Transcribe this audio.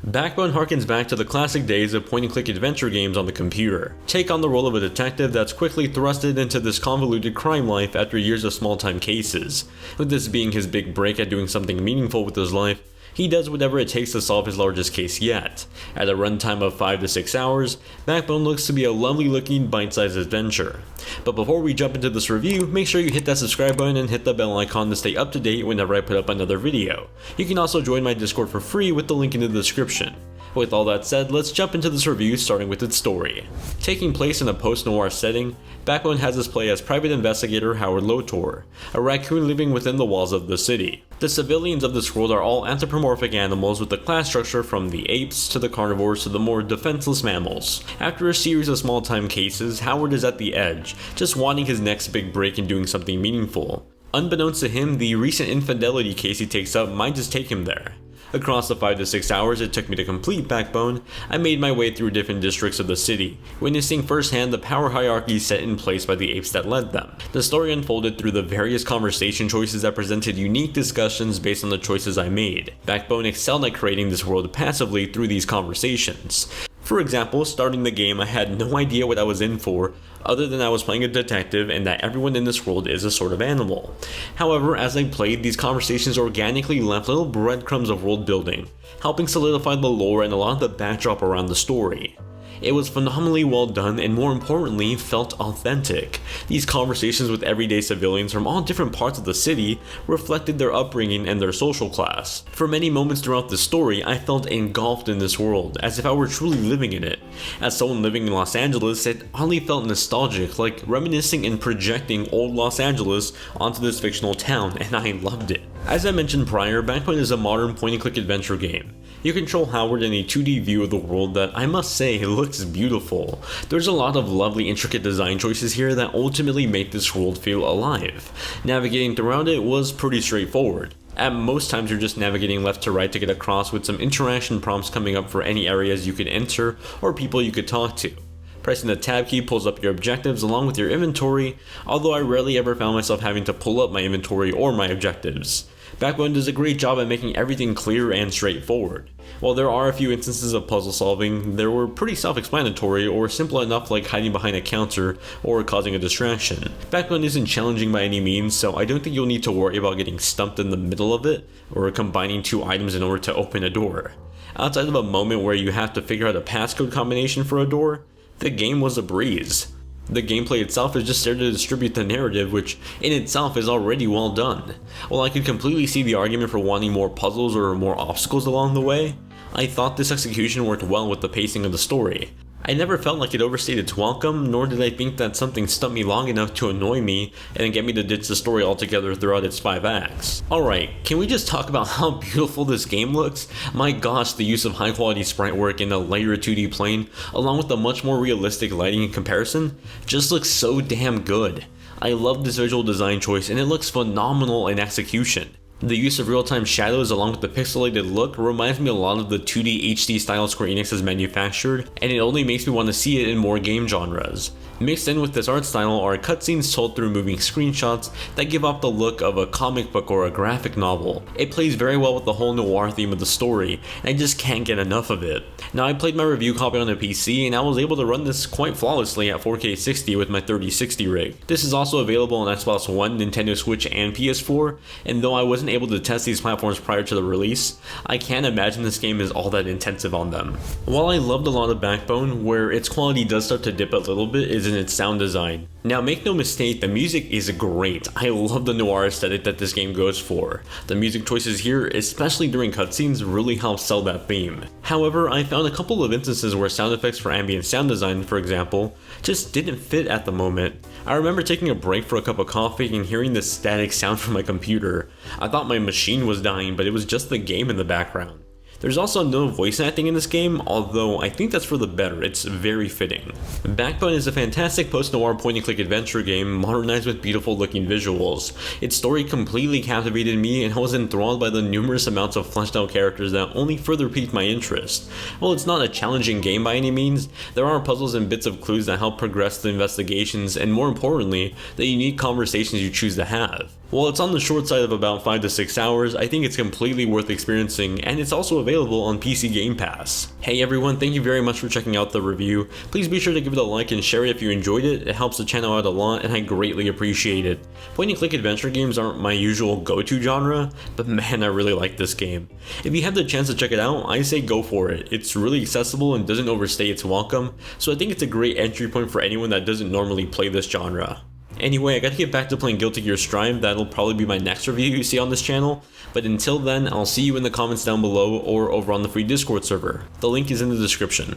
Backbone harkens back to the classic days of point-and-click adventure games on the computer. Take on the role of a detective that's quickly thrusted into this convoluted crime life after years of small-time cases. With this being his big break at doing something meaningful with his life, he does whatever it takes to solve his largest case yet. At a runtime of 5 to 6 hours, Backbone looks to be a lovely looking bite-sized adventure. But before we jump into this review, make sure you hit that subscribe button and hit the bell icon to stay up to date whenever I put up another video. You can also join my Discord for free with the link in the description. With all that said, let's jump into this review starting with its story. Taking place in a post-noir setting, Backbone has us play as private investigator Howard Lotor, a raccoon living within the walls of the city. The civilians of this world are all anthropomorphic animals with a class structure from the apes to the carnivores to the more defenseless mammals. After a series of small-time cases, Howard is at the edge, just wanting his next big break and doing something meaningful. Unbeknownst to him, the recent infidelity case he takes up might just take him there. Across the 5 to 6 hours it took me to complete Backbone, I made my way through different districts of the city, witnessing firsthand the power hierarchy set in place by the apes that led them. The story unfolded through the various conversation choices that presented unique discussions based on the choices I made. Backbone excelled at creating this world passively through these conversations. For example, starting the game I had no idea what I was in for, other than I was playing a detective and that everyone in this world is a sort of animal. However, as I played, these conversations organically left little breadcrumbs of world building, helping solidify the lore and a lot of the backdrop around the story. It was phenomenally well done and more importantly, felt authentic. These conversations with everyday civilians from all different parts of the city reflected their upbringing and their social class. For many moments throughout the story, I felt engulfed in this world, as if I were truly living in it. As someone living in Los Angeles, it oddly felt nostalgic, like reminiscing and projecting old Los Angeles onto this fictional town, and I loved it. As I mentioned prior, Backbone is a modern point-and-click adventure game. You control Howard in a 2D view of the world that I must say looks beautiful. There's a lot of lovely intricate design choices here that ultimately make this world feel alive. Navigating throughout it was pretty straightforward. At most times you're just navigating left to right to get across with some interaction prompts coming up for any areas you could enter or people you could talk to. Pressing the tab key pulls up your objectives along with your inventory, although I rarely ever found myself having to pull up my inventory or my objectives. Backbone does a great job at making everything clear and straightforward. While there are a few instances of puzzle solving, they were pretty self-explanatory or simple enough like hiding behind a counter or causing a distraction. Backbone isn't challenging by any means, so I don't think you'll need to worry about getting stumped in the middle of it or combining two items in order to open a door. Outside of a moment where you have to figure out a passcode combination for a door, the game was a breeze. The gameplay itself is just there to distribute the narrative, which in itself is already well done. While I could completely see the argument for wanting more puzzles or more obstacles along the way, I thought this execution worked well with the pacing of the story. I never felt like it overstayed its welcome, nor did I think that something stumped me long enough to annoy me and get me to ditch the story altogether throughout its 5 acts. Alright, can we just talk about how beautiful this game looks? My gosh, the use of high quality sprite work in a lighter 2D plane, along with the much more realistic lighting in comparison, just looks so damn good. I love this visual design choice and it looks phenomenal in execution. The use of real-time shadows along with the pixelated look reminds me a lot of the 2D HD style Square Enix has manufactured, and it only makes me want to see it in more game genres. Mixed in with this art style are cutscenes told through moving screenshots that give off the look of a comic book or a graphic novel. It plays very well with the whole noir theme of the story, and I just can't get enough of it. Now I played my review copy on a PC and I was able to run this quite flawlessly at 4K 60 with my 3060 rig. This is also available on Xbox One, Nintendo Switch, and PS4, and though I wasn't able to test these platforms prior to the release, I can't imagine this game is all that intensive on them. While I loved a lot of Backbone, where its quality does start to dip a little bit is in its sound design. Now make no mistake, the music is great. I love the noir aesthetic that this game goes for. The music choices here, especially during cutscenes, really help sell that theme. However, I found a couple of instances where sound effects for ambient sound design, for example, just didn't fit at the moment. I remember taking a break for a cup of coffee and hearing this static sound from my computer. I thought my machine was dying, but it was just the game in the background. There's also no voice acting in this game, although I think that's for the better, it's very fitting. Backbone is a fantastic post-noir point-and-click adventure game modernized with beautiful looking visuals. Its story completely captivated me and I was enthralled by the numerous amounts of fleshed out characters that only further piqued my interest. While it's not a challenging game by any means, there are puzzles and bits of clues that help progress the investigations and more importantly, the unique conversations you choose to have. While it's on the short side of about 5 to 6 hours, I think it's completely worth experiencing, and it's also available on PC Game Pass. Hey everyone, thank you very much for checking out the review. Please be sure to give it a like and share it if you enjoyed it. It helps the channel out a lot and I greatly appreciate it. Point and click adventure games aren't my usual go-to genre, but man, I really like this game. If you have the chance to check it out, I say go for it. It's really accessible and doesn't overstay its welcome, so I think it's a great entry point for anyone that doesn't normally play this genre. Anyway, I gotta get back to playing Guilty Gear Strive. That'll probably be my next review you see on this channel, but until then, I'll see you in the comments down below or over on the free Discord server. The link is in the description.